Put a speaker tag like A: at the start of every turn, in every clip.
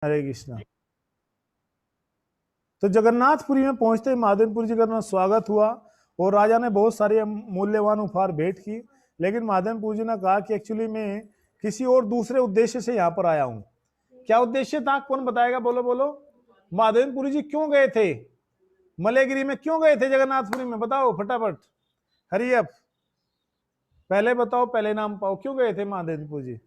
A: हरे कृष्णा। तो जगन्नाथपुरी में पहुंचते ही महादेवपुरी जी का स्वागत हुआ और राजा ने बहुत सारे मूल्यवान उपहार भेंट की। लेकिन महादेवपुरी जी ने कहा कि एक्चुअली मैं किसी और दूसरे उद्देश्य से यहाँ पर आया हूँ। क्या उद्देश्य था, कौन बताएगा? बोलो बोलो। महादेवपुरी जी क्यों गए थे मलयगिरी में? क्यों गए थे जगन्नाथपुरी में? बताओ फटाफट, हरी अप। पहले बताओ, पहले नाम पाओ, क्यों गए थे महादेवपुरी जी?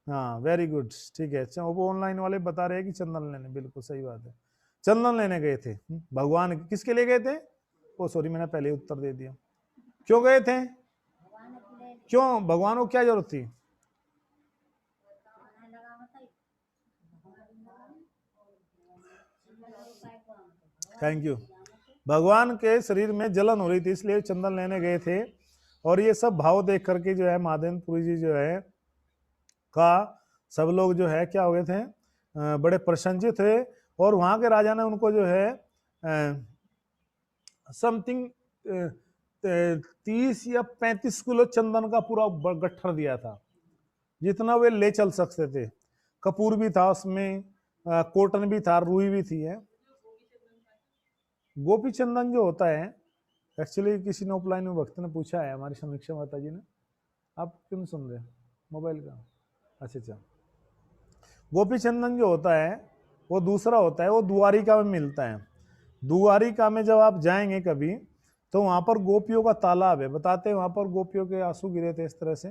A: हाँ वेरी गुड, ठीक है। अच्छा, वो ऑनलाइन वाले बता रहे हैं कि चंदन लेने, बिल्कुल सही बात है, चंदन लेने गए थे। भगवान किसके लिए गए थे? ओ सॉरी, मैंने पहले ही उत्तर दे दिया। क्यों गए थे? क्यों, भगवान को क्या जरूरत थी? Thank you. भगवान के शरीर में जलन हो रही थी, इसलिए चंदन लेने गए थे। और ये सब भाव देख करके जो है महादेवपुरी जी जो है का सब लोग जो है क्या हो गए थे, बड़े प्रसन्नचित थे। और वहां के राजा ने उनको जो है समथिंग 30 या 35 किलो चंदन का पूरा गट्ठर दिया था, जितना वे ले चल सकते थे। कपूर भी था उसमें, कॉटन भी था, रुई भी थी है। गोपी चंदन जो होता है, एक्चुअली किसी ने ऑफलाइन में भक्त ने पूछा है, हमारी समीक्षा माता जी ने। आप क्यों सुन रहे मोबाइल का? अच्छा अच्छा। गोपी चंदन जो होता है वो दूसरा होता है, वो द्वारिका में मिलता है। द्वारिका में जब आप जाएंगे कभी, तो वहां पर गोपियों का तालाब है, बताते हैं वहां पर गोपियों के आंसू गिरे थे इस तरह से।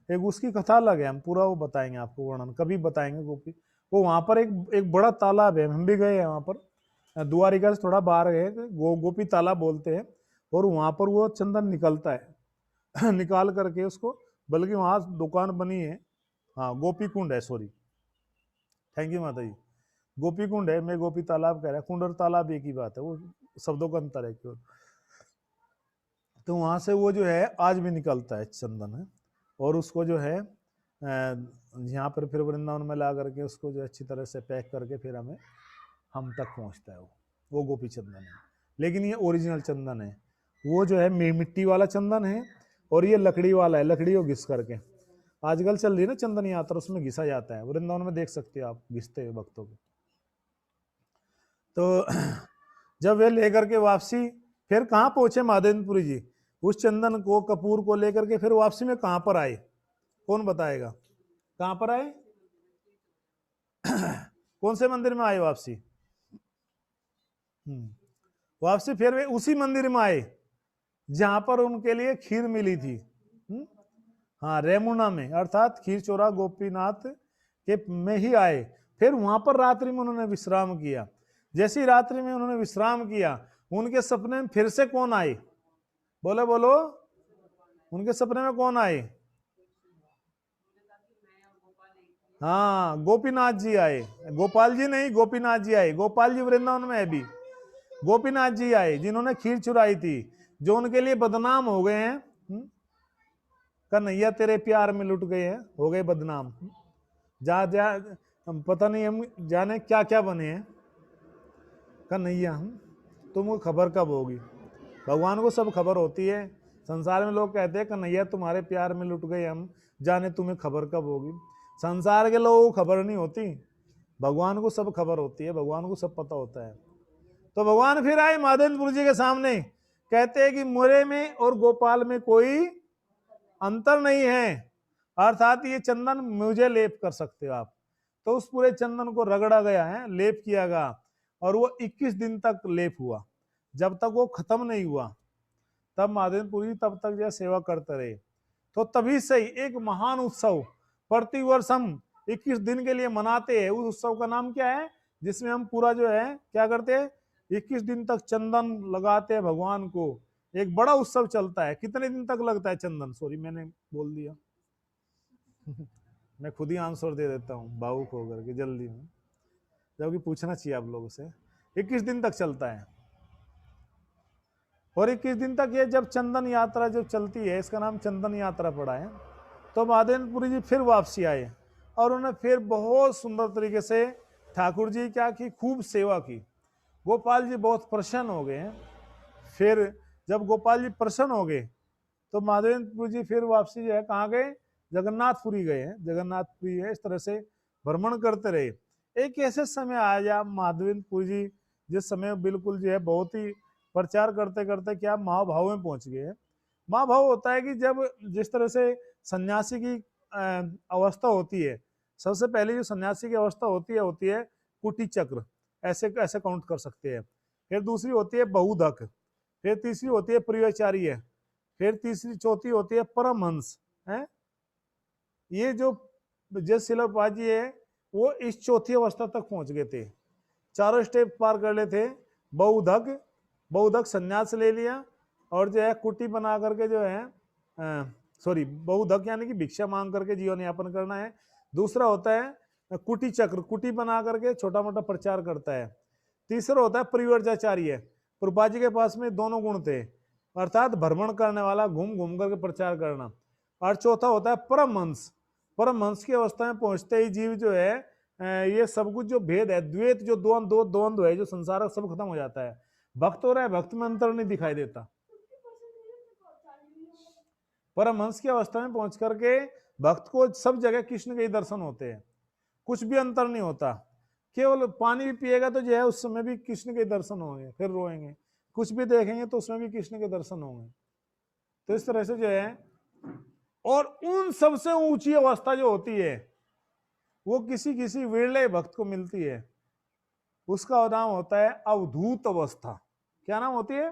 A: एक उसकी कथा अलग है, हम पूरा वो बताएंगे आपको, वर्णन कभी बताएंगे गोपी। वो वहां पर एक बड़ा तालाब है, हम भी गए हैं वहां पर। द्वारिका से थोड़ा बाहर गए, गोपी तालाब बोलते हैं। और वहां पर वो चंदन निकलता है निकाल करके उसको, बल्कि वहां दुकान बनी है। हाँ गोपी कुंड है, सॉरी, थैंक यू माता जी। गोपी कुंड है, मैं गोपी तालाब कह रहा, कुंड और तालाब एक ही बात है, वो शब्दों का अंतर है केवल। तो वहां से वो जो है आज भी निकलता है चंदन है। और उसको जो है यहाँ पर फिर वृंदावन में ला करके उसको जो अच्छी तरह से पैक करके फिर हमें हम तक पहुंचता है वो गोपी चंदन है। लेकिन ये ओरिजिनल चंदन है, वो जो है मिट्टी वाला चंदन है। और ये लकड़ी वाला है, लकड़ी को घिस करके आजकल चल रही है ना चंदन यात्रा, उसमें घिसा जाता है, वृंदावन में देख सकते हो आप घिसते हुए भक्तों को। तो जब वे लेकर के वापसी, फिर कहाँ पहुंचे महादेवपुरी जी? उस चंदन को, कपूर को लेकर के फिर वापसी में कहां पर आए? कौन बताएगा कहां पर आए? कौन से मंदिर में आए वापसी? वापसी फिर वे उसी मंदिर में आए जहां पर उनके लिए खीर मिली थी। हाँ रेमुना में, अर्थात खीर चोरा गोपीनाथ के में ही आए। फिर वहां पर रात्रि में उन्होंने विश्राम किया। जैसी रात्रि में उन्होंने विश्राम किया, उनके सपने में फिर से कौन आए? बोलो बोलो, उनके सपने में कौन आए? हाँ गोपीनाथ जी आए, गोपाल जी नहीं, गोपीनाथ जी आए। गोपाल जी वृंदावन में है अभी, गोपीनाथ जी आए जिन्होंने खीर चुराई थी, जो उनके लिए बदनाम हो गए हैं। कन्हैया तेरे प्यार में लुट गए हैं, हो गए बदनाम। जा जा हम पता नहीं, हम जाने क्या क्या बने हैं। कन्हैया तुमको खबर कब होगी? भगवान को सब खबर होती है। संसार में लोग कहते हैं कन्हैया तुम्हारे प्यार में लुट गए हम, जाने तुम्हें खबर कब होगी। संसार के लोगों को खबर नहीं होती, भगवान को सब खबर होती है, भगवान को सब पता होता है। तो भगवान फिर आए महादेवपुर जी के सामने, कहते हैं कि मोरे में और गोपाल में कोई अंतर नहीं है, अर्थात ये चंदन मुझे लेप कर सकते हो आप। तो उस पूरे चंदन को रगड़ा गया है, लेप किया गया, और वो 21 दिन तक लेप हुआ। जब तक वो खत्म नहीं हुआ, तब महादेवपुरी तब तक जो सेवा करते रहे। तो तभी से ही एक महान उत्सव प्रतिवर्ष हम 21 दिन के लिए मनाते हैं। उस उत्सव का नाम क्या है? जिसमें हम पूरा जो है क्या करते हैं, 21 दिन तक चंदन लगाते हैं भगवान को। एक बड़ा उत्सव चलता है। कितने दिन तक लगता है चंदन? सॉरी मैंने बोल दिया मैं खुद ही आंसर दे देता हूँ भावुक होकर के जल्दी में, जबकि पूछना चाहिए आप लोगों से। 21 दिन तक चलता है। और 21 दिन तक ये जब चंदन यात्रा जब चलती है, इसका नाम चंदन यात्रा पड़ा है। तो महादेवपुरी जी फिर वापसी आए और उन्होंने फिर बहुत सुंदर तरीके से ठाकुर जी क्या की, खूब सेवा की। गोपाल जी बहुत प्रसन्न हो गए हैं। फिर जब गोपाल जी प्रसन्न हो गए, तो महादेवपुरी जी फिर वापसी जो है कहाँ गए? जगन्नाथपुरी गए हैं। जगन्नाथपुरी है इस तरह से भ्रमण करते रहे। एक ऐसे समय आया माधवेंद्रपुरी जी, जिस समय बिल्कुल जो है बहुत ही प्रचार करते करते क्या महाभाव में पहुंच गए। महाभाव होता है कि जब जिस तरह से सन्यासी की अवस्था होती है, सबसे पहले जो सन्यासी की अवस्था होती है कुटी चक्र, ऐसे ऐसे काउंट कर सकते हैं। फिर दूसरी होती है बहुधक, फिर तीसरी होती है प्रियचार्य, फिर तीसरी चौथी होती है परमहंस है। ये जो जस शिलापाजी है वो इस चौथी अवस्था तक पहुंच गए थे, चारों स्टेप पार कर ले थे। बहुधक, बहुधक संन्यास ले लिया और जो है कुटी बना करके जो है सॉरी बहुधक यानी कि भिक्षा मांग करके जीवन यापन करना है। दूसरा होता है कुटी चक्र, कुटी बना करके छोटा मोटा प्रचार करता है। तीसरा होता है परिवर्जाचार्य, प्रभुपाद जी के पास में दोनों गुण थे, अर्थात भ्रमण करने वाला, घूम घूम करके प्रचार करना। और चौथा होता है परमहंस, परमहंस की अवस्था में पहुंचते ही जीव जो है ये सब कुछ जो भेद है, द्वैत जो द्वंद्व है जो संसार सब खत्म हो जाता है। भक्त हो रहा है, भक्त में अंतर नहीं दिखाई देता। परमहंस की अवस्था में पहुंच करके भक्त को सब जगह कृष्ण के ही दर्शन होते हैं, कुछ भी अंतर नहीं होता। केवल पानी भी पिएगा तो जो है उस समय भी कृष्ण के दर्शन होंगे, फिर रोएंगे। कुछ भी देखेंगे तो उसमें भी कृष्ण के दर्शन होंगे। तो इस तरह से जो है, और उन सबसे ऊंची अवस्था जो होती है वो किसी किसी विरले भक्त को मिलती है, उसका नाम होता है अवधूत अवस्था। क्या नाम होती है?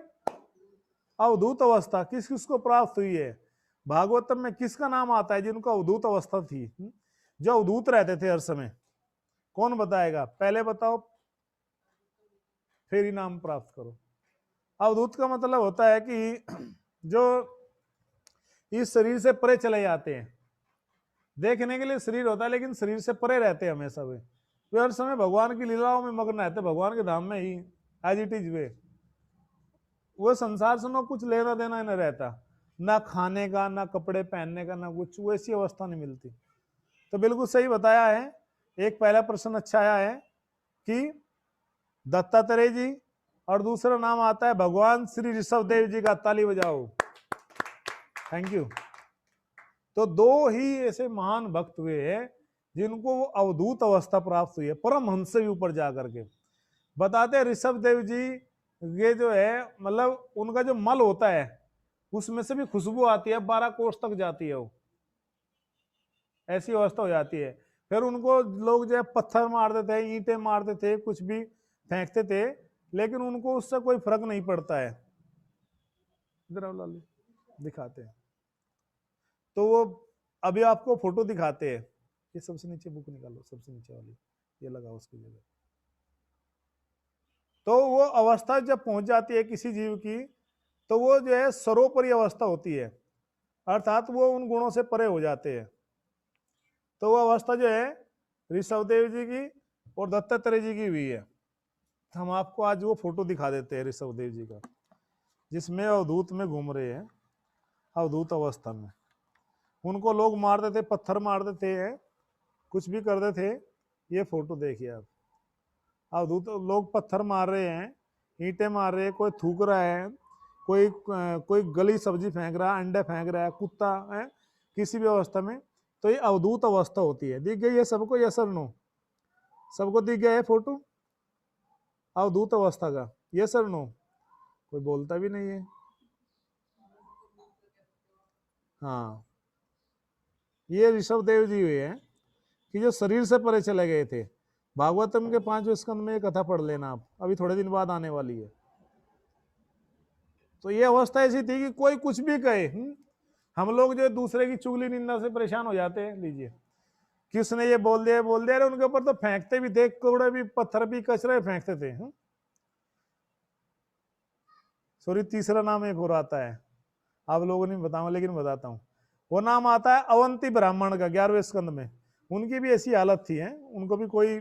A: अवधूत अवस्था। किस किस को प्राप्त हुई है? भागवतम में किसका नाम आता है जिनको अवधूत अवस्था थी, जो अवधूत रहते थे हर समय? कौन बताएगा? पहले बताओ फिर ही नाम प्राप्त करो। अवधूत का मतलब होता है कि जो इस शरीर से परे चले जाते हैं, देखने के लिए शरीर होता है लेकिन शरीर से परे रहते हैं हमेशा। वे हर समय भगवान की लीलाओं में मग्न रहते, भगवान के धाम में ही एज इट इज। वे वो संसार से ना कुछ लेना देना नहीं रहता, ना खाने का, ना कपड़े पहनने का, ना कुछ, वैसी अवस्था नहीं मिलती। तो बिल्कुल सही बताया है। एक पहला प्रश्न अच्छा आया है कि दत्तात्रेय जी, और दूसरा नाम आता है भगवान श्री ऋषभ देव जी का। ताली बजाओ, थैंक यू। तो दो ही ऐसे महान भक्त हुए हैं जिनको वो अवधूत अवस्था प्राप्त हुई है, परमहंस से भी ऊपर जाकर के। बताते हैं ऋषभ देव जी, ये जो है मतलब उनका जो मल होता है उसमें से भी खुशबू आती है, 12 कोस तक जाती है वो, ऐसी अवस्था हो जाती है। फिर उनको लोग जो है पत्थर मारते थे, ईंटें मारते थे, कुछ भी फेंकते थे, लेकिन उनको उससे कोई फर्क नहीं पड़ता है। इधर दिखाते हैं तो वो अभी आपको फोटो दिखाते हैं। ये सबसे नीचे बुक निकालो, सबसे नीचे वाली ये लगाओ उसकी जगह। तो वो अवस्था जब पहुंच जाती है किसी जीव की, तो वो जो है सर्वोपरि अवस्था होती है, अर्थात वो उन गुणों से परे हो जाते हैं। तो वो अवस्था जो है ऋषभदेव जी की और दत्तात्रेय जी की हुई है। हम आपको आज वो फोटो दिखा देते हैं ऋषभदेव जी का, जिसमें अवधूत में घूम रहे हैं, अवधूत अवस्था में। उनको लोग मारते थे, पत्थर मारते थे, कुछ भी करते थे। ये फोटो देखिए आप, अवधूत लोग पत्थर मार रहे हैं, ईंटें मार रहे हैं, कोई थूक रहा है, कोई गली सब्जी फेंक रहा है, अंडे फेंक रहा है, कुत्ता है, किसी भी अवस्था में। तो ये अवधूत अवस्था होती है। दिख गई है सबको? यस और नो? सबको दिख गया है फोटो अवधूत अवस्था का? यस और नो? कोई बोलता भी नहीं है। हाँ, ये ऋषभदेव जी हुए हैं कि जो शरीर से परे चले गए थे। भागवतम के 5वें स्कंद में ये कथा पढ़ लेना आप, अभी थोड़े दिन बाद आने वाली है। तो ये अवस्था ऐसी थी कि कोई कुछ भी कहे, हम लोग जो दूसरे की चुगली निंदा से परेशान हो जाते हैं। लीजिए, किसने ये बोल दिया अरे उनके ऊपर तो फेंकते भी थे, कूड़े भी, पत्थर भी, कचरे फेंकते थे। सॉरी, तीसरा नाम एक और आता है, आप लोगों ने बताऊंगा लेकिन बताता हूँ। वो नाम आता है अवंती ब्राह्मण का, 11वें स्कंद में। उनकी भी ऐसी हालत थी है, उनको भी कोई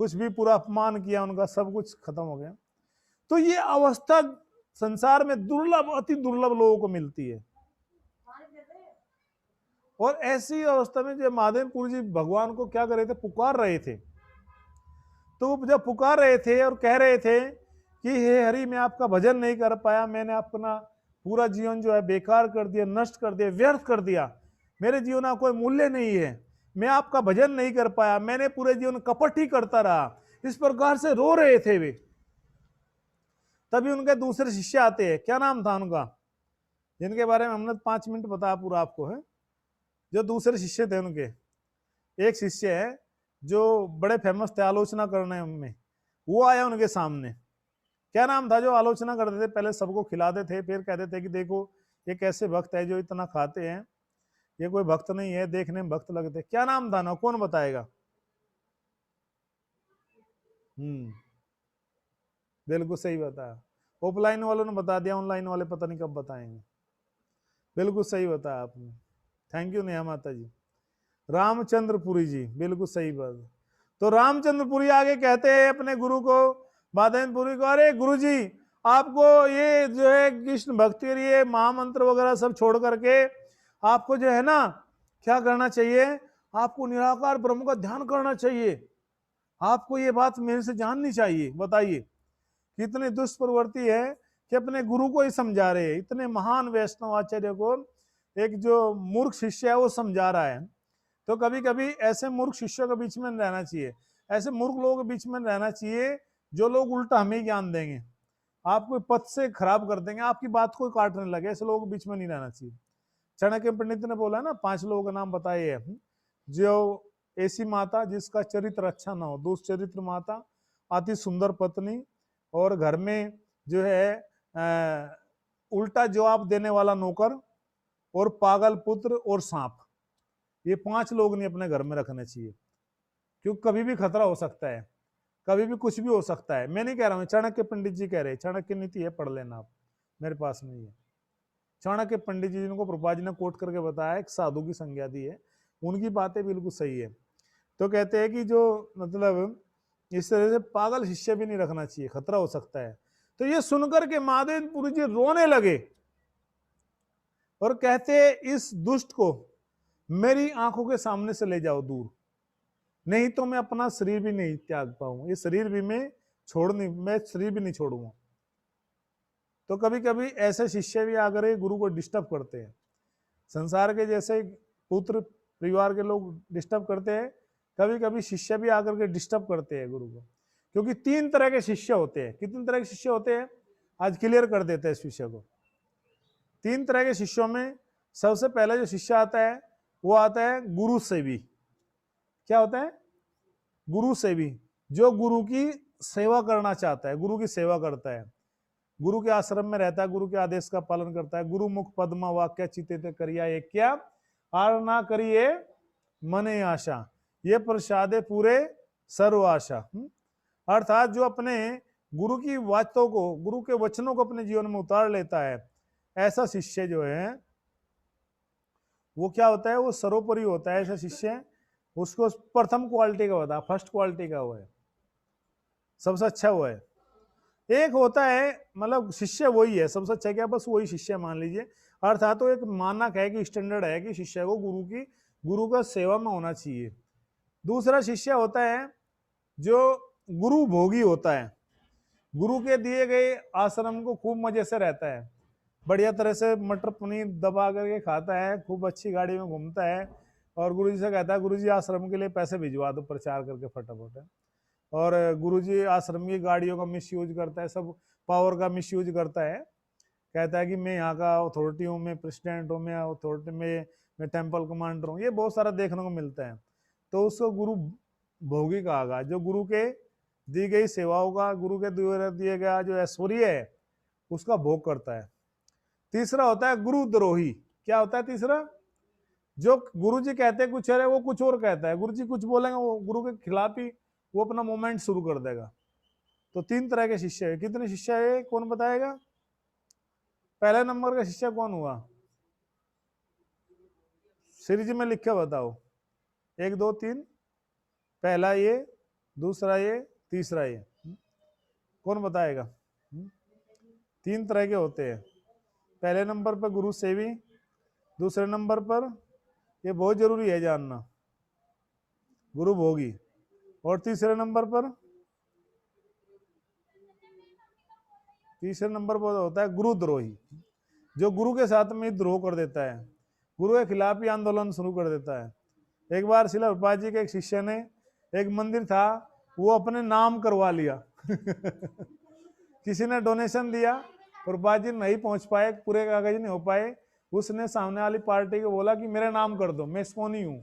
A: कुछ भी पूरा अपमान किया, उनका सब कुछ खत्म हो गया। तो ये अवस्था संसार में दुर्लभ, अति दुर्लभ लोगों को मिलती है। और ऐसी अवस्था में जब माधवेंद्रपुरी जी भगवान को क्या कर रहे थे, पुकार रहे थे। तो जब पुकार रहे थे और कह रहे थे कि हे हरि, मैं आपका भजन नहीं कर पाया, मैंने अपना पूरा जीवन जो है बेकार कर दिया, नष्ट कर दिया, व्यर्थ कर दिया, मेरे जीवन का कोई मूल्य नहीं है, मैं आपका भजन नहीं कर पाया, मैंने पूरे जीवन कपट ही करता रहा, इस प्रकार से रो रहे थे वे। तभी उनके दूसरे शिष्य आते हैं, क्या नाम था उनका, जिनके बारे में हमने 5 मिनट बताया पूरा आपको है। जो दूसरे शिष्य थे उनके, एक शिष्य है जो बड़े फेमस थे आलोचना करने में, वो आया उनके सामने। क्या नाम था जो आलोचना करते थे, पहले सबको खिलाते थे, फिर कहते थे कि देखो ये कैसे भक्त है जो इतना खाते हैं, ये कोई भक्त नहीं है, देखने में भक्त लगते। क्या नाम था ना, कौन बताएगा? बिल्कुल सही बताया, ऑफलाइन वालों ने बता दिया, ऑनलाइन वाले पता नहीं कब बताएंगे। बिल्कुल सही बताया आपने, थैंक यू नेहा माता जी। रामचंद्रपुरी जी, बिल्कुल सही बात। तो रामचंद्रपुरी आगे कहते हैं अपने गुरु को, बाधनपुरी को, अरे गुरु जी आपको ये जो है कृष्ण भक्ति और ये महामंत्र वगैरह सब छोड़ करके आपको जो है ना क्या करना चाहिए, आपको निराकार ब्रह्म का ध्यान करना चाहिए, आपको ये बात मेरे से जाननी चाहिए। बताइए कितने दुष्ट प्रवृत्ति है कि अपने गुरु को ही समझा रहे हैं, इतने महान वैष्णव आचार्य को एक जो मूर्ख शिष्य है वो समझा रहा है। तो कभी कभी ऐसे मूर्ख शिष्यों के बीच में रहना चाहिए, ऐसे मूर्ख लोगों के बीच में रहना चाहिए जो लोग उल्टा हमें ज्ञान देंगे, आपको पथ से खराब कर देंगे, आपकी बात को काटने लगे, ऐसे लोगों के बीच में नहीं रहना चाहिए। चाणक्य पंडित ने बोला ना 5 लोगों का नाम बताए हैं, जो ऐसी माता जिसका चरित्र अच्छा ना हो, दुष्चरित्र माता, अति सुंदर पत्नी, और घर में जो है उल्टा जवाब देने वाला नौकर, और पागल पुत्र, और सांप। ये 5 लोग नहीं अपने घर में रखने चाहिए, क्योंकि कभी भी खतरा हो सकता है, कभी भी कुछ भी हो सकता है। मैं नहीं कह रहा हूं, चाणक्य पंडित जी कह रहे हैं, चाणक्य नीति है, पढ़ लेना आप, मेरे पास नहीं है। चाणक्य पंडित जी जिनको प्रभुपाद जी ने कोट करके बताया, एक साधु की संज्ञा दी है, उनकी बातें बिल्कुल सही है। तो कहते हैं कि जो मतलब इस तरह से पागल शिष्य भी नहीं रखना चाहिए, खतरा हो सकता है। तो ये सुनकर के महादेवपुरी जी रोने लगे और कहते इस दुष्ट को मेरी आंखों के सामने से ले जाओ दूर, नहीं तो मैं अपना शरीर भी नहीं त्याग पाऊंगा, ये शरीर भी मैं शरीर भी नहीं छोड़ूंगा। तो कभी कभी ऐसे शिष्य भी आकर गुरु को डिस्टर्ब करते हैं, संसार के जैसे पुत्र परिवार के लोग डिस्टर्ब करते हैं, कभी कभी शिष्य भी आकर के डिस्टर्ब करते हैं गुरु को। क्योंकि 3 तरह के शिष्य होते हैं। कितने तरह के शिष्य होते हैं, आज क्लियर कर देते हैं इस विषय को। 3 तरह के शिष्यों में सबसे पहला जो शिष्य आता है वो आता है गुरु सेवी। क्या होता है? गुरु सेवी, जो गुरु की सेवा करना चाहता है, गुरु की सेवा करता है, गुरु के आश्रम में रहता है, गुरु के आदेश का पालन करता है। गुरु मुख पद्मा वाक्य चित्ते करिया एक क्या आर ना करिए मने आशा, ये प्रसादे पूरे सर्व आशा। अर्थात जो अपने गुरु की बातों को, गुरु के वचनों को अपने जीवन में उतार लेता है, ऐसा शिष्य जो है वो क्या होता है, वो सर्वोपरि होता है। ऐसा शिष्य उसको प्रथम क्वालिटी का होता है, फर्स्ट क्वालिटी का वो है, सबसे अच्छा वो है। एक होता है मतलब शिष्य वही है सबसे अच्छा, क्या बस वही शिष्य मान लीजिए। अर्थात तो एक मानक है कि स्टैंडर्ड है कि शिष्य को गुरु का सेवा में होना चाहिए। दूसरा शिष्य होता है जो गुरु भोगी होता है, गुरु के दिए गए आश्रम को खूब मजे से रहता है, बढ़िया तरह से मटर पनीर दबा करके खाता है, खूब अच्छी गाड़ी में घूमता है, और गुरु जी से कहता है गुरु जी आश्रम के लिए पैसे भिजवा दो प्रचार करके फटाफट। और गुरुजी आश्रम की गाड़ियों का मिसयूज करता है, सब पावर का मिसयूज करता है, कहता है कि मैं यहाँ का अथॉरिटी हूँ, मैं प्रेसिडेंट हूँ, मैं अथॉरिटी में मैं टेम्पल कमांडर हूँ, ये बहुत सारा देखने को मिलता है। तो उसको गुरु भोगी कहा, जो गुरु के दी गई सेवाओं का, गुरु के दिए गया जो ऐश्वर्य है उसका भोग करता है। तीसरा होता है गुरु द्रोही। क्या होता है तीसरा? जो गुरु जी कहते हैं कुछ है वो कुछ और कहता है, गुरु जी कुछ बोलेंगे वो गुरु के खिलाफ ही वो अपना मूवमेंट शुरू कर देगा। तो 3 तरह के शिष्य है। कितने शिष्य है कौन बताएगा? पहले नंबर का शिष्य कौन हुआ? सीरीज में लिख के बताओ, 1 2 3, पहला ये, दूसरा ये, तीसरा ये, कौन बताएगा? 3 तरह के होते हैं। पहले नंबर पर गुरु सेवी, दूसरे नंबर पर ये बहुत जरूरी है जानना गुरु भोगी, और तीसरे नंबर पर होता है गुरु द्रोही, जो गुरु के साथ में द्रोह कर देता है, गुरु के खिलाफ ही आंदोलन शुरू कर देता है। एक बार शिला प्रभुपाद जी के एक शिष्य ने, एक मंदिर था वो अपने नाम करवा लिया किसी ने डोनेशन दिया, प्रभुपाद जी नहीं पहुंच पाए, पूरे कागज नहीं हो पाए, उसने सामने वाली पार्टी को बोला कि मेरा नाम कर दो, मैं इस्कॉनी हूं।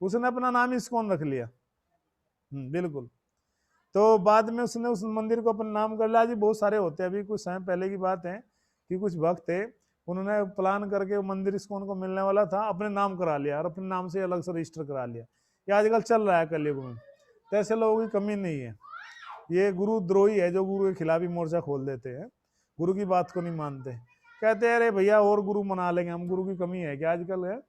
A: उसने अपना नाम इस्कॉन रख लिया। बिल्कुल। तो बाद में उसने उस मंदिर को अपना नाम कर लिया। जी बहुत सारे होते हैं, अभी कुछ समय पहले की बात है कि कुछ भक्त थे, उन्होंने प्लान करके मंदिर इस्कॉन को मिलने वाला था, अपने नाम करा लिया और अपने नाम से अलग से रजिस्टर करा लिया। ये आजकल चल रहा है कलयुग में। तो ऐसे लोगों की कमी नहीं है, ये गुरुद्रोही है जो गुरु के खिलाफ ही मोर्चा खोल देते हैं, गुरु की बात को नहीं मानते, कहते हैं अरे भैया और गुरु मना लेंगे हम, गुरु की कमी है क्या आजकल है।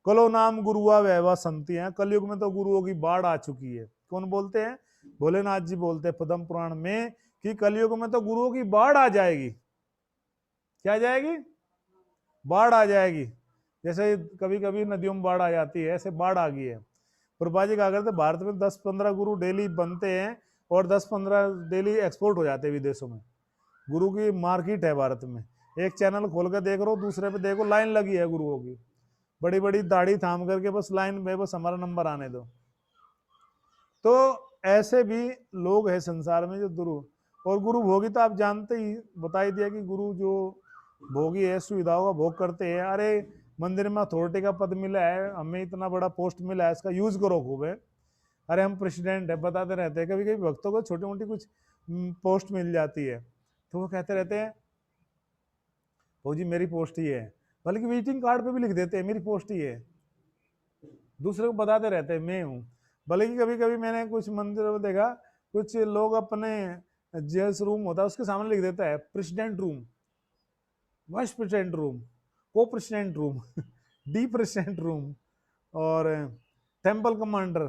A: कलो नाम गुरुआ वैवा संति हैं, कलयुग में तो गुरुओं की बाढ़ आ चुकी है। कौन बोलते हैं? भोलेनाथ जी बोलते हैं पद्म पुराण में कि कलयुग में तो गुरुओं की बाढ़ आ जाएगी। क्या जाएगी? बाढ़ आ जाएगी। जैसे कभी कभी नदियों में बाढ़ आ जाती है, ऐसे बाढ़ आ गई है। प्रभुपाद जी क्या करते, भारत में 10-15 गुरु डेली बनते हैं और 10-15 डेली एक्सपोर्ट हो जाते हैं विदेशों में। गुरु की मार्केट है भारत में। एक चैनल खोल कर देख रहे हो, दूसरे पे देखो लाइन लगी है गुरुओं की, बड़ी बड़ी दाढ़ी थाम करके बस लाइन में, बस हमारा नंबर आने दो। तो ऐसे भी लोग हैं संसार में जो गुरु और गुरु भोगी, तो आप जानते ही, बता ही दिया कि गुरु जो भोगी है, सुविधाओं का भोग करते हैं। अरे मंदिर में अथॉरिटी का पद मिला है, हमें इतना बड़ा पोस्ट मिला है, इसका यूज करो खूब है। अरे हम प्रेसिडेंट है, बताते रहते हैं। कभी कभी भक्तों को छोटी मोटी कुछ पोस्ट मिल जाती है तो वो कहते रहते हैं वो जी मेरी पोस्ट ही है, बल्कि विजिटिंग कार्ड पे भी लिख देते हैं मेरी पोस्ट ही है, दूसरे को बताते रहते हैं मैं हूँ। बल्कि कभी कभी मैंने कुछ मंदिरों में देखा, कुछ लोग अपने जेल्स रूम होता है उसके सामने लिख देता है president room, vice president room, co president room डी प्रेसिडेंट रूम और temple commander,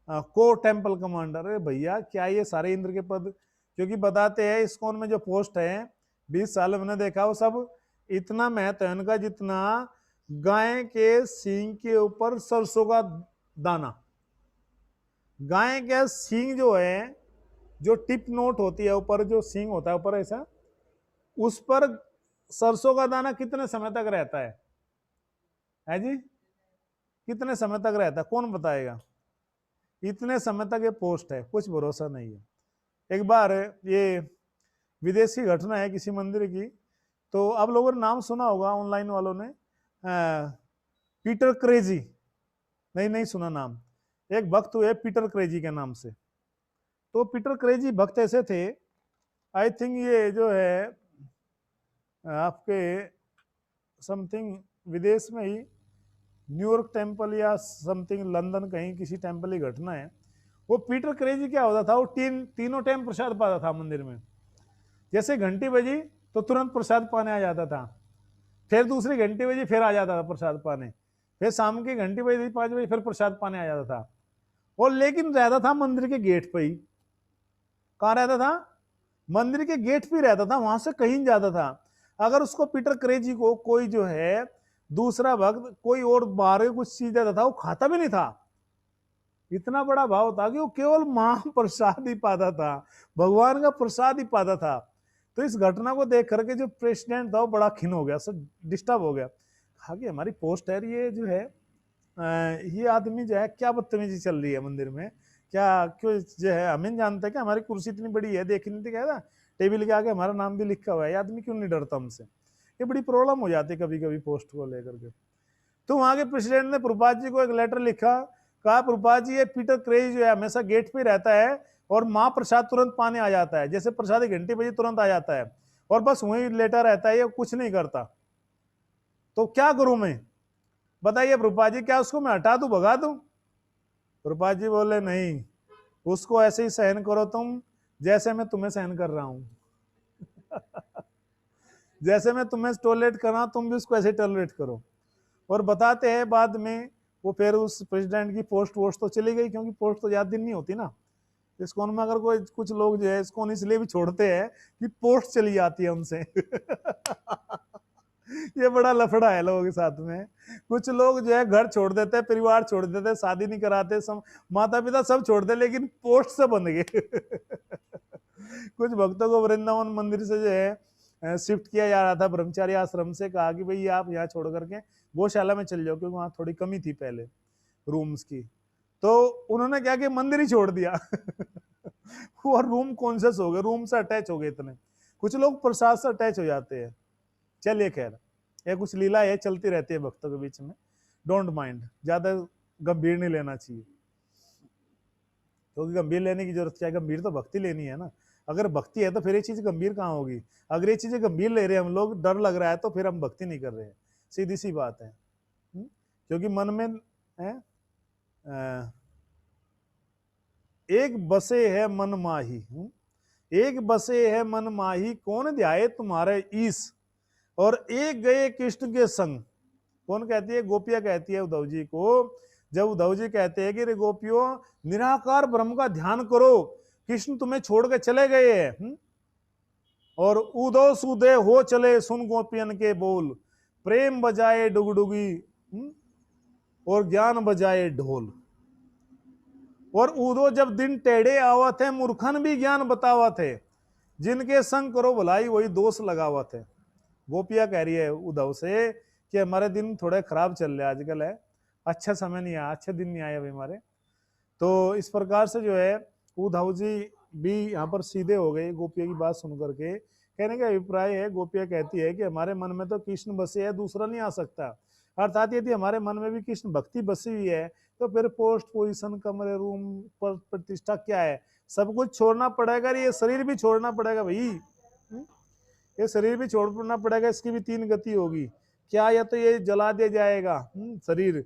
A: co temple commander. अरे भैया क्या ये सारे इंद्र के पद? क्योंकि बताते हैं इस्कॉन में जो पोस्ट है 20 साल मैंने देखा, वो सब इतना महत्व है उनका जितना गाय के सींग के ऊपर सरसों का दाना। गाय का सींग जो है, जो टिप नोट होती है ऊपर, जो सींग होता है ऊपर ऐसा, उस पर सरसों का दाना कितने समय तक रहता है जी? कितने समय तक रहता है कौन बताएगा? इतने समय तक ये पोस्ट है, कुछ भरोसा नहीं है। एक बार ये विदेश की घटना है किसी मंदिर की, तो आप लोगों ने नाम सुना होगा ऑनलाइन वालों ने, पीटर क्रेजी। नहीं सुना नाम। एक भक्त हुए पीटर क्रेजी के नाम से। तो पीटर क्रेजी भक्त ऐसे थे, आई थिंक ये जो है आपके समथिंग विदेश में ही न्यूयॉर्क टेम्पल या समथिंग लंदन कहीं किसी टेम्पल की घटना है। वो पीटर क्रेजी क्या होता था, वो तीनों टाइम प्रसाद पाता था मंदिर में। जैसे घंटी बजी तो तुरंत प्रसाद पाने आ जाता था, फिर दूसरी घंटी बजी फिर आ जाता था प्रसाद पाने, फिर शाम की घंटी बजी 5 बजे फिर प्रसाद पाने आ जाता था। और लेकिन रहता था मंदिर के गेट पे ही। कहाँ रहता था? मंदिर के गेट पे रहता था, वहां से कहीं जाता था। अगर उसको पीटर क्रेजी को कोई जो है दूसरा भक्त कोई और बाहर कुछ चीज देता था, वो खाता भी नहीं था। इतना बड़ा भाव था कि वो केवल महाप्रसाद ही पाता था, भगवान का प्रसाद ही पाता था। तो इस घटना को देख करके जो प्रेसिडेंट था वो बड़ा खिन्न हो गया, सब डिस्टर्ब हो गया। कहा कि हमारी पोस्ट है, ये जो है ये आदमी जो है क्या बदतमीजी चल रही है मंदिर में, क्या क्यों जो है हमें जानते हैं कि हमारी कुर्सी इतनी बड़ी है, देखी नहीं थी क्या था टेबल के आगे हमारा नाम भी लिखा हुआ है, ये आदमी क्यों नहीं डरता हमसे। ये बड़ी प्रॉब्लम हो जाती है कभी कभी पोस्ट को लेकर के। तो वहां के प्रेसिडेंट ने प्रभुपाद जी को एक लेटर लिखा, कहा प्रभुपाद जी ये पीटर क्रेज जो है हमेशा गेट पे रहता है और महाप्रसाद तुरंत पाने आ जाता है, जैसे प्रसाद की घंटी बजी तुरंत आ जाता है और बस वहीं लेटा रहता है, ये कुछ नहीं करता। तो क्या करूं मैं, बताइए प्रभुपाद जी, क्या उसको मैं हटा दूं, भगा दूं? प्रभुपाद जी बोले नहीं, उसको ऐसे ही सहन करो तुम जैसे मैं तुम्हें सहन कर रहा हूं जैसे मैं तुम्हें टॉलरेट कर रहा हूं तुम भी उसको ऐसे टॉलरेट करो। और बताते हैं बाद में वो फिर उस प्रेसिडेंट की पोस्ट वोस्ट तो चली गई, क्योंकि पोस्ट तो ज्यादा दिन नहीं होती ना। इस्कॉन में अगर कोई कुछ लोग जो है इस्कॉन इसलिए भी छोड़ते हैं कि पोस्ट चली जाती है उनसे ये बड़ा लफड़ा है लोगों के साथ में। कुछ लोग जो है घर छोड़ देते हैं, परिवार छोड़ देते हैं, शादी नहीं कराते, माता पिता सब छोड़ दे, लेकिन पोस्ट से बन गए कुछ भक्तों को वृंदावन मंदिर से जो है शिफ्ट किया जा रहा था ब्रह्मचारी आश्रम से, कहा कि भाई आप यहाँ छोड़ करके गौशाला में चल जाओ, क्योंकि वहां थोड़ी कमी थी पहले। रूम्स की। तो उन्होंने क्या कि मंदिर ही छोड़ दिया वो रूम कॉन्शियस हो गए, रूम से अटैच हो गए इतने। कुछ लोग प्रसाद से अटैच हो जाते हैं। चलिए खैर, ये कुछ लीला है, चलती रहती है भक्तों के बीच में, डोंट माइंड, ज्यादा गंभीर नहीं लेना चाहिए, क्योंकि गंभीर लेने की जरूरत क्या है, गंभीर तो भक्ति लेनी है ना। अगर भक्ति है तो फिर ये चीज गंभीर कहाँ होगी। अगर ये चीजें गंभीर ले रहे हैं हम लोग, डर लग रहा है, तो फिर हम भक्ति नहीं कर रहे हैं, सीधी सी बात है। क्योंकि मन में है एक बसे है मन माही, एक बसे है मन माही, कौन ध्याए तुम्हारे ईस, और एक गए कृष्ण के संग। कौन कहती है? गोपियां कहती है उद्धव जी को। जब उद्धव जी कहते हैं कि रे गोपियों, निराकार ब्रह्म का ध्यान करो, कृष्ण तुम्हें छोड़ के चले गए हैं, और उदो सुदे हो चले, सुन गोपियन के बोल, प्रेम बजाए डुगडुगी और ज्ञान बजाए ढोल। और उदो जब दिन टेढ़े आवत है, मूर्खन भी ज्ञान बतावत है, जिनके संग करो भलाई वही दोष लगावत है। गोपिया कह रही है उद्धव से कि हमारे दिन थोड़े खराब चल रहे आजकल, है अच्छा समय नहीं आया, अच्छे दिन नहीं आए अभी हमारे। तो इस प्रकार से जो है उद्धव जी भी यहाँ पर सीधे हो गए गोपिया की बात सुन करके। कहने का अभिप्राय है, गोपिया कहती है कि हमारे मन में तो कृष्ण बसे है, दूसरा नहीं आ सकता। अर्थात यदि हमारे मन में भी कृष्ण भक्ति बसी हुई है, तो फिर पोस्ट पोजीशन, कमरे, रूम पर प्रतिष्ठा क्या है, सब कुछ छोड़ना पड़ेगा। ये शरीर भी छोड़ना पड़ेगा भाई, ये शरीर भी छोड़ना पड़ेगा। इसकी भी तीन गति होगी क्या, या तो ये जला दिया जाएगा शरीर,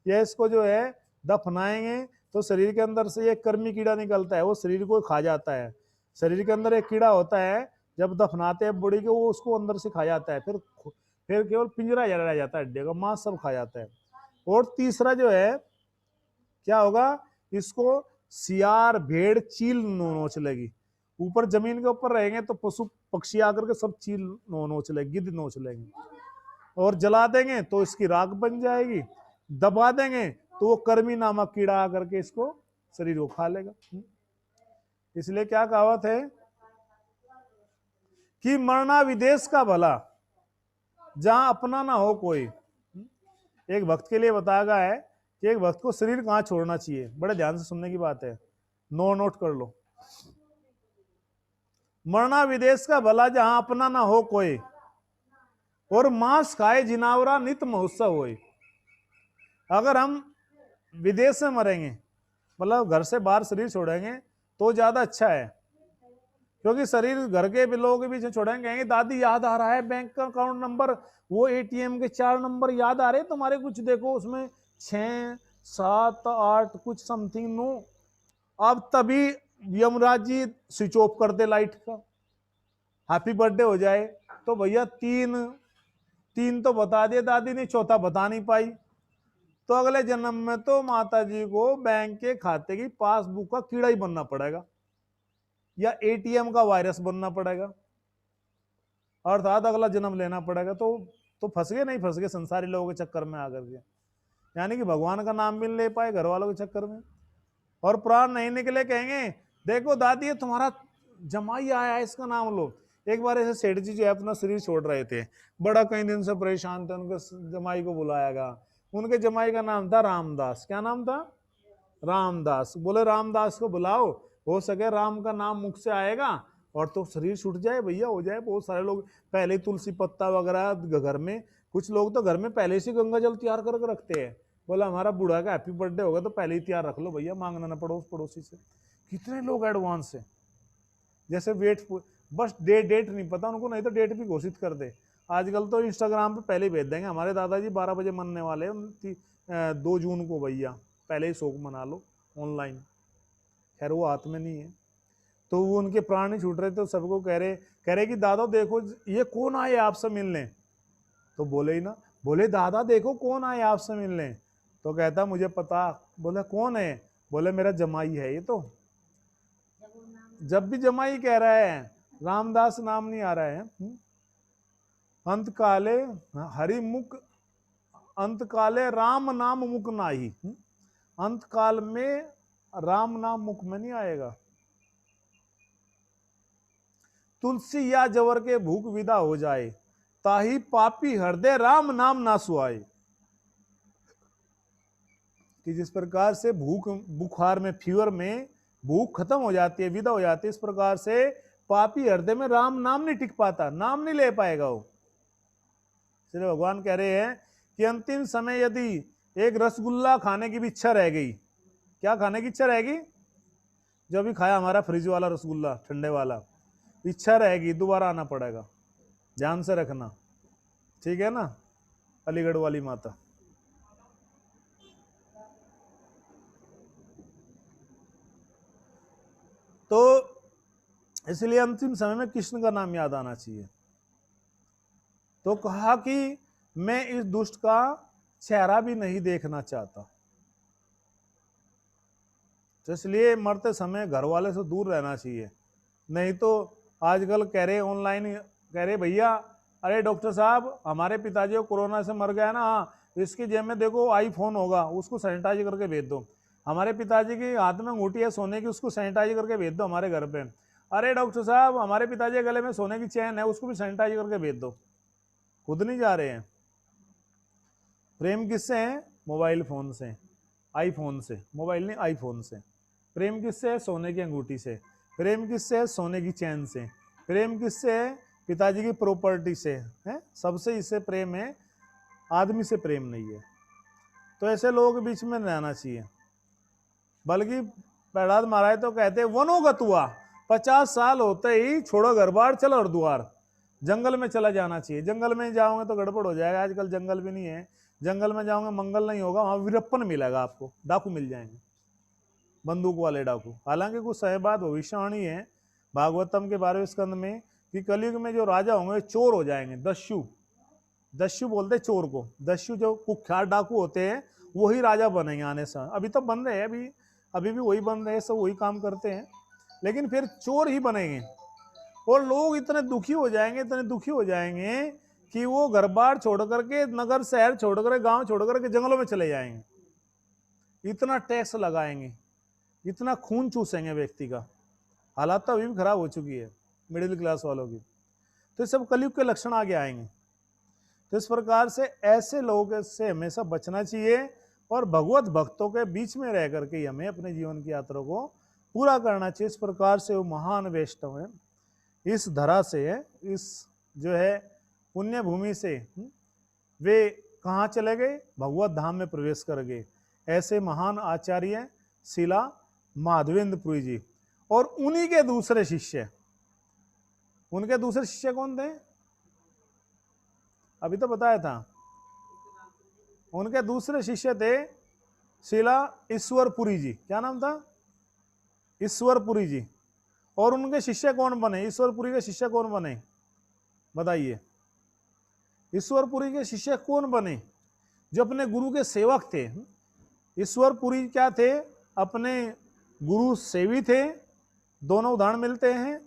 A: या इसको जो है दफनाएंगे, तो शरीर के अंदर से एक कर्मी कीड़ा निकलता है, वो शरीर को खा जाता है। शरीर के अंदर एक कीड़ा होता है, जब दफनाते हैं बॉडी को, वो उसको अंदर से खा जाता है, फिर केवल पिंजरा रह जाता है, हड्डी का मांस सब खा जाता है। और तीसरा जो है क्या होगा, इसको सियार, भेड़, चील नोच लेगी। ऊपर जमीन के ऊपर रहेंगे तो पशु पक्षी आकर के सब चील नोच लेंगे, गिद्ध नोच लेंगे। और जला देंगे तो इसकी राख बन जाएगी, दबा देंगे तो वो कर्मी नामक कीड़ा आकर के इसको, शरीर को खा लेगा। इसलिए क्या कहावत है कि मरना विदेश का भला, जहां अपना ना हो कोई। एक भक्त के लिए बताया गया है कि एक भक्त को शरीर कहां छोड़ना चाहिए। बड़े ध्यान से सुनने की बात है, नोट कर लो। मरना विदेश का भला, जहां अपना ना हो कोई, और मांस खाए जिनावरा नित महोत्सव होए। अगर हम विदेश में मरेंगे, मतलब घर से बाहर शरीर छोड़ेंगे, तो ज्यादा अच्छा है। क्योंकि शरीर घर के लोगों के बीच छोड़ेंगे, कहेंगे दादी याद आ रहा है बैंक का अकाउंट नंबर, वो एटीएम के 4 नंबर याद आ रहे तुम्हारे, कुछ देखो उसमें 6, 7, 8 कुछ समथिंग 9। अब तभी यमराज जी स्विच ऑफ कर दे लाइट का, हैप्पी बर्थडे हो जाए, तो भैया तीन तो बता दिए दादी ने, चौथा बता नहीं पाई, तो अगले जन्म में तो माता जी को बैंक के खाते की पासबुक का कीड़ा ही बनना पड़ेगा, या एटीएम का वायरस बनना पड़ेगा, अर्थात अगला जन्म लेना पड़ेगा। तो फंस गए, नहीं फंस गए संसारी लोगों के चक्कर में आकर के, यानी कि भगवान का नाम भी नहीं ले पाए घर वालों के चक्कर में, और प्राण नहीं निकले। कहेंगे देखो दादी ये तुम्हारा जमाई आया है, इसका नाम लो। एक बार ऐसे सेठ जी जो है अपना शरीर छोड़ रहे थे, बड़ा कई दिन से परेशान थे, उनके जमाई को बुलाया गया। उनके जमाई का नाम था रामदास। क्या नाम था? रामदास। बोले रामदास को बुलाओ, हो सके राम का नाम मुख से आएगा और तो शरीर छूट जाए भैया, हो जाए। बहुत सारे लोग पहले तुलसी पत्ता वगैरह घर में, कुछ लोग तो घर में पहले से गंगा जल तैयार करके रखते हैं। बोला हमारा बूढ़ा का हैप्पी बर्थडे होगा तो पहले ही तैयार रख लो भैया, मांगना ना पड़ोसी से। कितने लोग एडवांस है, जैसे वेट, बस डेट नहीं पता उनको, नहीं तो डेट भी घोषित कर दे। आजकल तो इंस्टाग्राम पे पहले भेज देंगे, हमारे दादाजी 12 बजे मनने वाले 2 जून को, भैया पहले ही शोक मना लो ऑनलाइन। खैर वो हाथ में नहीं है, तो वो उनके प्राण नहीं छूट रहे, तो सबको कह रहे कि दादा देखो ये कौन आए आपसे मिलने। तो बोले ही ना, बोले दादा देखो कौन आए आपसे मिलने। तो कहता मुझे पता। बोले कौन है? बोले मेरा जमाई है ये। तो जब भी जमाई कह रहा है, रामदास नाम नहीं आ रहा है। अंत काले हरिमुख, अंत काले राम नाम मुख नाही। अंत काल में राम नाम मुख में नहीं आएगा। तुलसी या जवर के भूख विदा हो जाए, ताही पापी हृदय राम नाम ना सुहाए। कि जिस प्रकार से बुखार में, फीवर में भूख खत्म हो जाती है, विदा हो जाती है, इस प्रकार से पापी हृदय में राम नाम नहीं टिक पाता, नाम नहीं ले पाएगा वो। इसलिए भगवान कह रहे हैं कि अंतिम समय यदि एक रसगुल्ला खाने की भी इच्छा रह गई, क्या खाने की इच्छा रहेगी? जो अभी खाया हमारा फ्रिज वाला रसगुल्ला, ठंडे वाला, इच्छा रहेगी, दोबारा आना पड़ेगा, ध्यान से रखना, ठीक है ना। अलीगढ़ वाली माता। तो इसलिए अंतिम समय में कृष्ण का नाम याद आना चाहिए। तो कहा कि मैं इस दुष्ट का चेहरा भी नहीं देखना चाहता, तो इसलिए मरते समय घर वाले से दूर रहना चाहिए। नहीं तो आजकल कह रहे ऑनलाइन, कह रहे भैया अरे डॉक्टर साहब हमारे पिताजी को कोरोना से मर गया ना, हाँ इसकी जेब में देखो आईफोन होगा, उसको सैनिटाइज करके भेज दो। हमारे पिताजी के हाथ में अंगूठी है सोने की, उसको सैनिटाइज करके भेज दो हमारे घर पे। अरे डॉक्टर साहब हमारे पिताजी के गले में सोने की चेन है, उसको भी सैनिटाइज करके भेज दो। खुद नहीं जा रहे हैं। प्रेम किससे है? मोबाइल फोन से, आईफोन से, मोबाइल नहीं आईफोन से। प्रेम किससे है? सोने की अंगूठी से। प्रेम किससे है? सोने की चैन से। प्रेम किससे है? पिताजी की प्रॉपर्टी से है, सबसे इससे प्रेम है, आदमी से प्रेम नहीं है। तो ऐसे लोगों के बीच में रहना चाहिए। बल्कि प्रहलाद महाराज तो कहते हैं वनोगतुआ, 50 साल होते ही छोड़ो घर बार, चलो हरिद्वार, जंगल में चला जाना चाहिए। जंगल में जाओगे तो गड़बड़ हो जाएगा, आजकल जंगल भी नहीं है, जंगल में जाओगे मंगल नहीं होगा, वहां वीरप्पन मिलेगा आपको, डाकू मिल जाएंगे, बंदूक वाले डाकू। हालांकि कुछ सही बात भविष्यवाणी है भागवतम के 12वें स्कंद में कि कलयुग में जो राजा होंगे चोर हो जाएंगे, दस्यु, दस्यु बोलते चोर को, दस्यु जो कुख्यात डाकू होते हैं वही राजा बनेंगे आने से। अभी तो बन रहे हैं, अभी भी वही बन रहे हैं, सब वही काम करते हैं, लेकिन फिर चोर ही बनेंगे। और लोग इतने दुखी हो जाएंगे, इतने दुखी हो जाएंगे कि वो घर बार छोड़ करके, नगर शहर छोड़ करके, गांव छोड़ करके जंगलों में चले जाएंगे, इतना टैक्स लगाएंगे, इतना खून चूसेंगे व्यक्ति का। हालात तो अभी भी खराब हो चुकी है मिडिल क्लास वालों की। तो सब कलयुग के लक्षण आगे आएंगे। तो इस प्रकार से ऐसे लोगों से हमेशा बचना चाहिए और भगवत भक्तों के बीच में रह करके हमें अपने जीवन की यात्रा को पूरा करना चाहिए। इस प्रकार से वो महान वैष्णव है, इस धरा से है, इस जो है पुण्य भूमि से वे कहाँ चले गए? भगवत धाम में प्रवेश कर गए। ऐसे महान आचार्य शिला माधवेंद्रपुरी जी। और उन्हीं के दूसरे शिष्य, उनके दूसरे शिष्य कौन थे? अभी तो बताया था। उनके दूसरे शिष्य थे शिला ईश्वरपुरी जी। क्या नाम था? ईश्वरपुरी जी। और उनके शिष्य कौन बने? ईश्वरपुरी के शिष्य कौन बने बताइए? ईश्वरपुरी के शिष्य कौन बने? जो अपने गुरु के सेवक थे। ईश्वरपुरी क्या थे? अपने गुरु सेवी थे, दोनों उदाहरण मिलते हैं।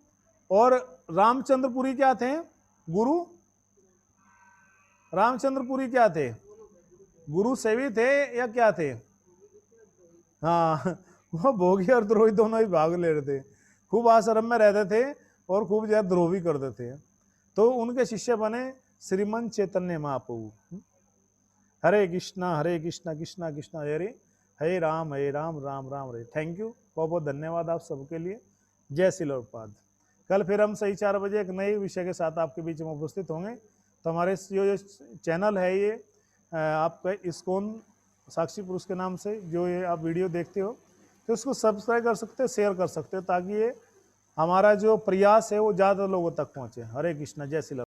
A: और रामचंद्रपुरी क्या थे? गुरु रामचंद्रपुरी क्या थे? गुरु सेवी थे या क्या थे? हाँ, वो भोगी और द्रोही दोनों ही भाग ले रहे थे, खूब आश्रम में रहते थे और खूब ज्यादा द्रोह भी करते थे। तो उनके शिष्य बने श्रीमन चैतन्य महाप्रभु। हरे कृष्णा कृष्णा कृष्णा हरे हरे राम राम राम हरे। थैंक यू, बहुत बहुत धन्यवाद आप सबके लिए। जय श्री प्रभुपाद। कल फिर हम सही 4 बजे एक नए विषय के साथ आपके बीच में उपस्थित होंगे। तो हमारे जो चैनल है ये आपका इस्कॉन साक्षी पुरुष के नाम से जो ये आप वीडियो देखते हो, तो उसको सब्सक्राइब कर सकते हो, शेयर कर सकते हो, ताकि ये हमारा जो प्रयास है वो ज़्यादा लोगों तक पहुँचे। हरे कृष्णा, जय श्री